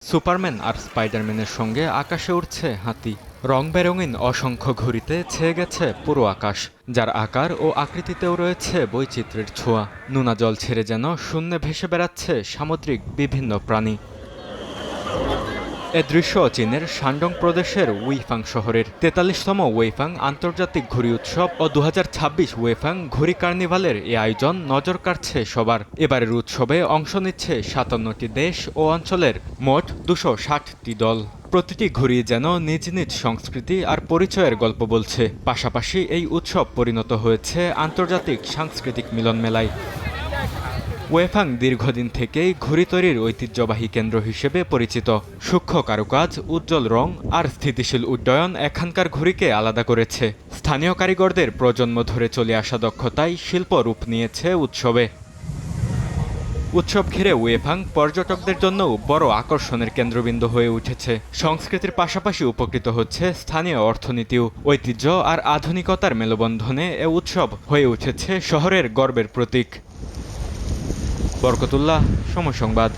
Superman আর স্পাইডারম্যানের সঙ্গে আকাশে উড়ছে হাতি। রং বেরঙিন অসংখ্য ঘুড়িতে ছেয়ে গেছে পুরো আকাশ, যার আকার ও আকৃতিতেও রয়েছে বৈচিত্র্যের ছোঁয়া। নোনা জল ছেড়ে যেন শূন্যে ভেসে বেড়াচ্ছে সামুদ্রিক বিভিন্ন প্রাণী। এ দৃশ্য চীনের শানডং প্রদেশের উইফাং শহরের ৪৩তম ওয়েফাং আন্তর্জাতিক ঘুড়ি উৎসব ও ২০২৬ ওয়েফাং ঘুড়ি কার্নিভালের এ আয়োজন নজর কাড়ছে সবার। এবারের উৎসবে অংশ নিচ্ছে ৫৭টি দেশ ও অঞ্চলের মোট ২৬০টি দল। প্রতিটি ঘুড়ি যেন নিজ নিজ সংস্কৃতি আর পরিচয়ের গল্প বলছে। পাশাপাশি এই উৎসব পরিণত হয়েছে আন্তর্জাতিক সাংস্কৃতিক মিলন মেলায়। ওয়েফাং দীর্ঘদিন থেকেই ঘুড়ি তৈরির ঐতিহ্যবাহী কেন্দ্র হিসেবে পরিচিত। সূক্ষ্ম কারুকাজ, উজ্জ্বল রং আর স্থিতিশীল উড্ডয়ন এখানকার ঘুড়িকে আলাদা করেছে। স্থানীয় কারিগরদের প্রজন্ম ধরে চলে আসা দক্ষতায় শিল্প রূপ নিয়েছে উৎসবে। উৎসব ঘিরে ওয়েফাং পর্যটকদের জন্যও বড় আকর্ষণের কেন্দ্রবিন্দু হয়ে উঠেছে। সংস্কৃতির পাশাপাশি উপকৃত হচ্ছে স্থানীয় অর্থনীতিও। ঐতিহ্য আর আধুনিকতার মেলবন্ধনে এ উৎসব হয়ে উঠেছে শহরের গর্বের প্রতীক। বরকতুল্লাহ, সময় সংবাদ।